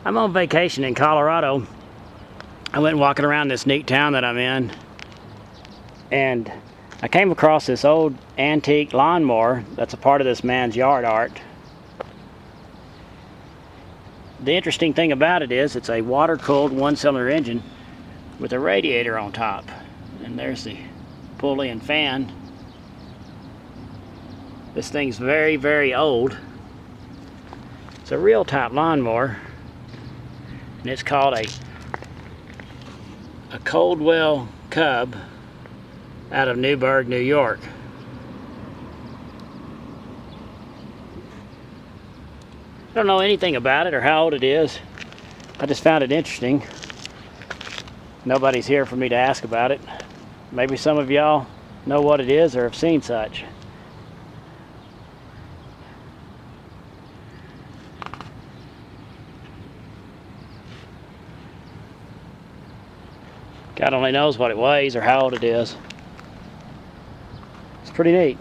I'm on vacation in Colorado. I went walking around this neat town that I'm in, and I came across this old antique lawnmower that's a part of this man's yard art. The interesting thing about it is it's a water-cooled one-cylinder engine with a radiator on top. And there's the pulley and fan. This thing's very, very old. It's a real type lawnmower, and it's called a Coldwell Cub out of Newburgh, New York. I don't know anything about it or how old it is. I just found it interesting. Nobody's here for me to ask about it. Maybe some of y'all know what it is or have seen such. God only knows what it weighs or how old it is. It's pretty neat.